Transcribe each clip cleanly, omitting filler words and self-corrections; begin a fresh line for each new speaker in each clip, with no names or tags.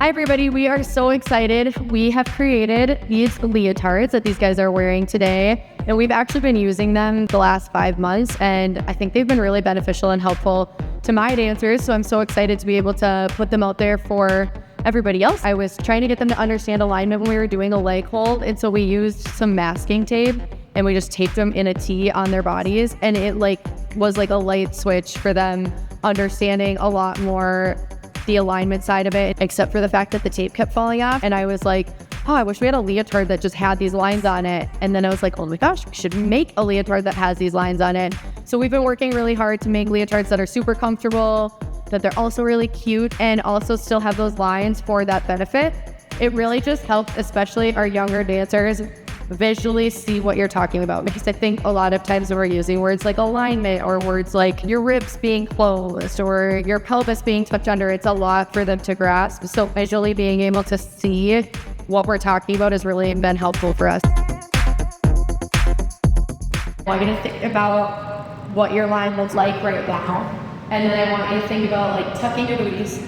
Hi everybody, we are so excited. We have created these leotards that these guys are wearing today, and we've actually been using them the last 5 months, and I think they've been really beneficial and helpful to my dancers, so I'm so excited to be able to put them out there for everybody else. I was trying to get them to understand alignment when we were doing a leg hold, and so we used some masking tape and we just taped them in a T on their bodies, and it was like a light switch for them understanding a lot more the alignment side of it, except for the fact that the tape kept falling off. And I was like, oh, I wish we had a leotard that just had these lines on it. And then I was like, oh my gosh, we should make a leotard that has these lines on it. So we've been working really hard to make leotards that are super comfortable, that they're also really cute, and also still have those lines for that benefit. It really just helps, especially our younger dancers, visually see what you're talking about, because I think a lot of times when we're using words like alignment or words like your ribs being closed or your pelvis being tucked under, it's a lot for them to grasp. So visually being able to see what we're talking about has really been helpful for us. I want you to think about what your line looks like right now, and then I want you to think about like tucking your booties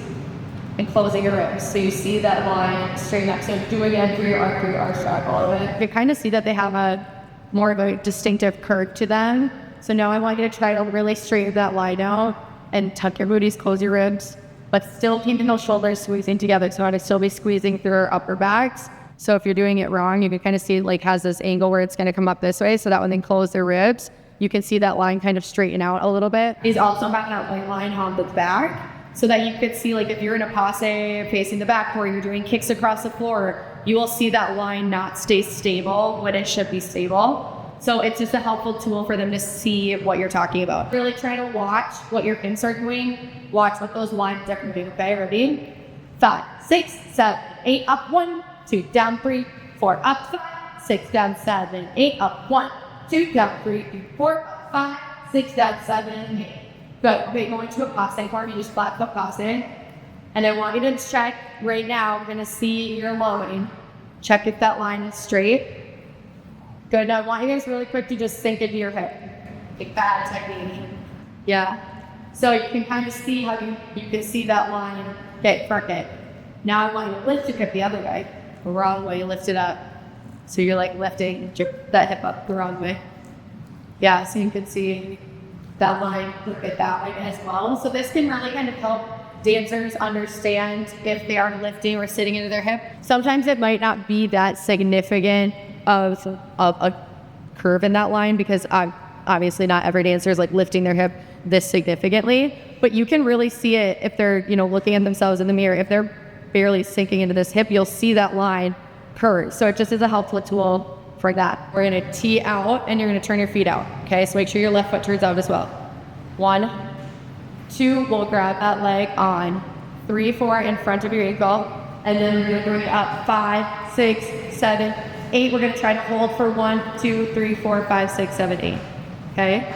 and closing your ribs. So you see that line straighten up. So do it again through your arch track all of it. You kind of see that they have more of a distinctive curve to them. So now I want you to try to really straighten that line out and tuck your booties, close your ribs, but still keeping those shoulders squeezing together. So I want to still be squeezing through our upper backs. So if you're doing it wrong, you can kind of see it has this angle where it's going to come up this way. So that when they close their ribs, you can see that line kind of straighten out a little bit. He's also got that white line on the back, so that you could see, if you're in a passé facing the back where you're doing kicks across the floor, you will see that line not stay stable when it should be stable. So it's just a helpful tool for them to see what you're talking about. Really try to watch what your hips are doing. Watch what those lines are doing. Okay, ready? 5, 6, 7, 8, up 1, 2, down 3, 4, up 5, 6, down 7, 8, up 1, 2, down 3, 4, up 5, 6, down 7, 8. Good. Okay, going to a passé form, you just flat foot passé. And I want you to check right now, we're going to see your line. Check if that line is straight. Good. Now I want you guys really quick to just sink into your hip. Like bad technique. Yeah. So you can kind of see how you can see that line. Okay, front hip. Now I want you to lift your hip the other way. The wrong way, you lift it up. So you're lifting that hip up the wrong way. Yeah, so you can see that line, look at that way as well. So this can really kind of help dancers understand if they are lifting or sitting into their hip. Sometimes it might not be that significant of a curve in that line, because obviously not every dancer is lifting their hip this significantly, but you can really see it if they're looking at themselves in the mirror. If they're barely sinking into this hip, you'll see that line curve. So it just is a helpful tool for that. We're gonna tee out and you're gonna turn your feet out. Okay, so make sure your left foot turns out as well. 1, 2, we'll grab that leg on. 3, 4 in front of your ankle. And then we're gonna bring it up 5, 6, 7, 8. We're gonna try to hold for 1, 2, 3, 4, 5, 6, 7, 8. Okay?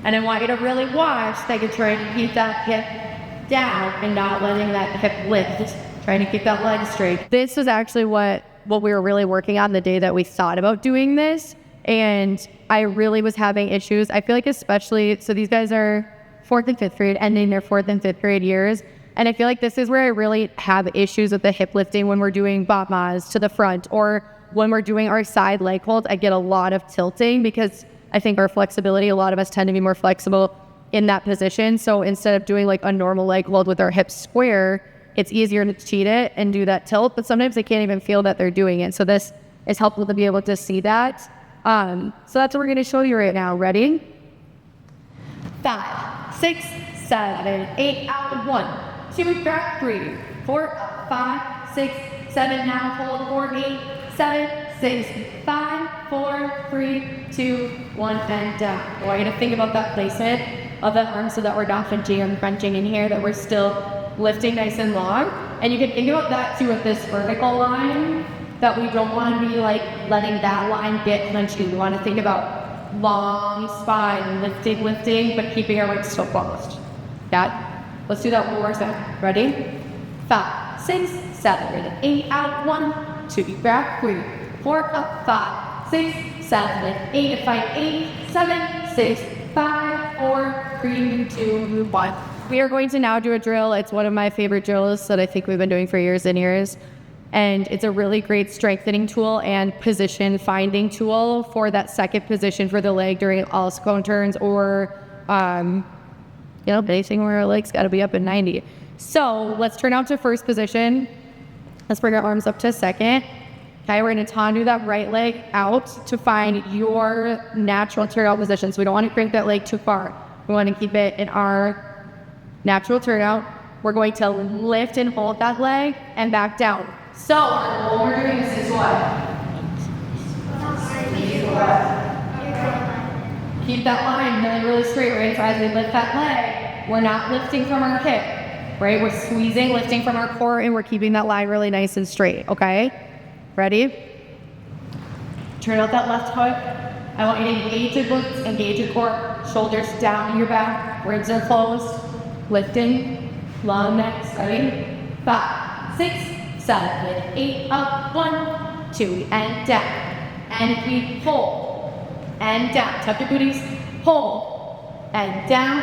And I want you to really watch that you're trying to keep that hip down and not letting that hip lift. Trying to keep that leg straight. This was actually what we were really working on the day that we thought about doing this, and I really was having issues. I feel especially, so these guys are 4th and 5th grade, ending their 4th and 5th grade years, and I feel this is where I really have issues with the hip lifting when we're doing bamas to the front, or when we're doing our side leg holds. I get a lot of tilting because I think our flexibility, a lot of us tend to be more flexible in that position. So instead of doing a normal leg hold with our hips square, it's easier to cheat it and do that tilt, but sometimes they can't even feel that they're doing it. So this is helpful to be able to see that. So that's what we're gonna show you right now. Ready? 5, 6, 7, 8, out, 1, 2, back, 3, 4, up, 5, 6, 7, now hold, 4, 8, 7, 6, 5, 4, 3, 2, 1, and down. I want you to think about that placement of the arm so that we're not pinching and crunching in here, that we're still lifting nice and long. And you can think about that too with this vertical line, that we don't want to be letting that line get punchy. We want to think about long spine, lifting, but keeping our legs still closed. Yeah? Let's do that one more time. Ready? 5, 6, 7, 8, out, 1, 2, back, 3, 4, up, 5, 6, 7, 8, 5, 8, 7, 6, 5, 4, 3, 2, 1. we are going to now do a drill. It's one of my favorite drills that I think we've been doing for years and years. And it's a really great strengthening tool and position finding tool for that second position for the leg during all cone turns or, anything where our leg's got to be up at 90. So let's turn out to first position. Let's bring our arms up to second. Okay, we're going to tanu that right leg out to find your natural turnout position. So we don't want to crank that leg too far. We want to keep it in our natural turnout. We're going to lift and hold that leg and back down. So what we're doing is what? Keep that line really straight, right? So as we lift that leg, we're not lifting from our hip, right? We're squeezing, lifting from our core, and we're keeping that line really nice and straight, okay? Ready? Turn out that left foot. I want you to engage your glutes, engage your core, shoulders down in your back, ribs are closed, lifting, long necks, ready? 5, 6, 7, 8, up, 1, 2, and down. And we hold, and down. Tuck your booties, hold, and down,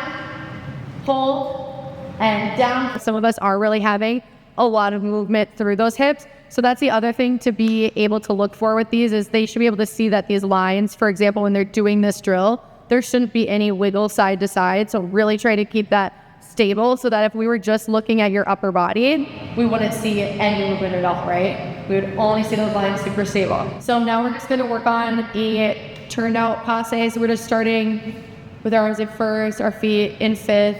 hold, and down. Some of us are really having a lot of movement through those hips. So that's the other thing to be able to look for with these is they should be able to see that these lines, for example, when they're doing this drill, there shouldn't be any wiggle side to side. So really try to keep that stable so that if we were just looking at your upper body, we wouldn't see any movement at all, right? We would only see those lines super stable. So now we're just going to work on a turned out passé. So we're just starting with our arms in first, our feet in fifth,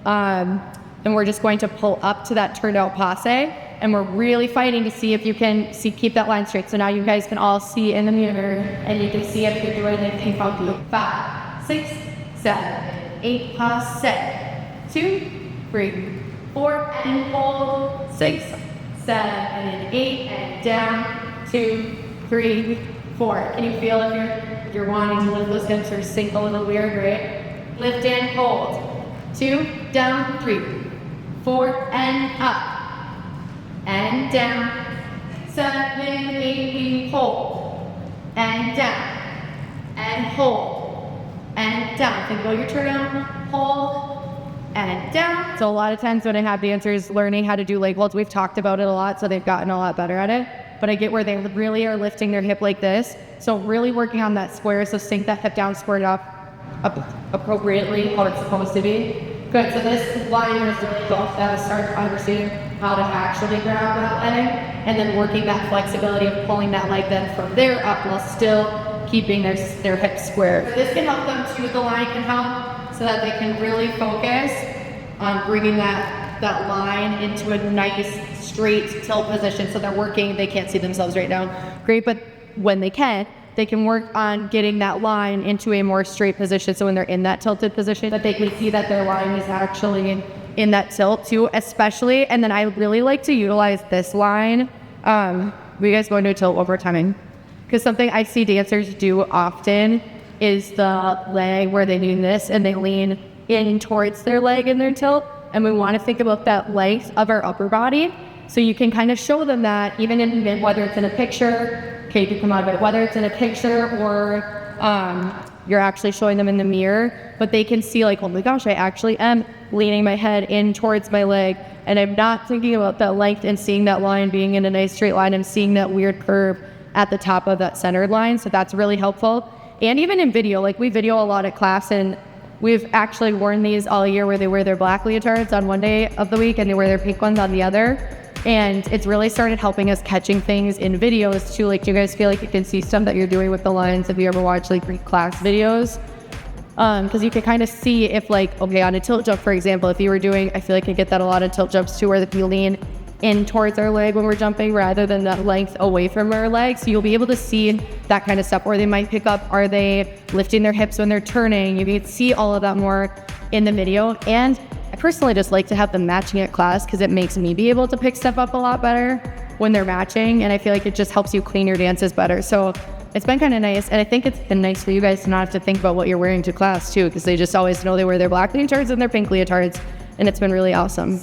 and we're just going to pull up to that turned out passé. And we're really fighting to see if you can keep that line straight. So now you guys can all see in the mirror and you can see if you're doing anything funky. 5, 6, 7, 8, passé. 2, 3, 4, and hold. 6, 7, and 8, and down. 2, 3, 4. Can you feel if you're wanting to lift those hips or sink a little weird, right? Lift and hold. 2, down, 3, 4, and up. And down, 7, 8, we hold, and down, and hold, and down. Think about your turn, hold, and down. So a lot of times when I have dancers learning how to do leg holds, we've talked about it a lot, so they've gotten a lot better at it. But I get where they really are lifting their hip like this. So really working on that square, so sink that hip down, square it up appropriately, how it's supposed to be. Good, so this line is really built that start understanding how to actually grab that leg, and then working that flexibility of pulling that leg then from there up while still keeping their hips square. This can help them too, the line can help so that they can really focus on bringing that line into a nice straight tilt position. So they're working, they can't see themselves right now. Great, but when they can work on getting that line into a more straight position. So when they're in that tilted position, that they can see that their line is actually in that tilt too, especially. And then I really like to utilize this line. We guys go into a tilt one more time. Because something I see dancers do often is the leg where they do this and they lean in towards their leg in their tilt. And we want to think about that length of our upper body. So you can kind of show them that even in whether it's in a picture, okay, you can come out of it, whether it's in a picture or you're actually showing them in the mirror, but they can see like, oh my gosh, I actually am leaning my head in towards my leg and I'm not thinking about that length and seeing that line being in a nice straight line and seeing that weird curve at the top of that centered line. So that's really helpful. And even in video, like we video a lot at class and we've actually worn these all year where they wear their black leotards on one day of the week and they wear their pink ones on the other. And it's really started helping us catching things in videos too. Like, do you guys feel like you can see some that you're doing with the lines if you ever watch like class videos? Because you can kind of see if like, okay, on a tilt jump, for example, if you were doing, I feel like I get that a lot of tilt jumps too, where if you lean in towards our leg when we're jumping rather than that length away from our leg. So you'll be able to see that kind of stuff, or they might pick up, are they lifting their hips when they're turning? You can see all of that more in the video. And I personally just like to have them matching at class because it makes me be able to pick stuff up a lot better when they're matching. And I feel like it just helps you clean your dances better. So it's been kind of nice. And I think it's been nice for you guys to not have to think about what you're wearing to class too, because they just always know they wear their black leotards and their pink leotards. And it's been really awesome.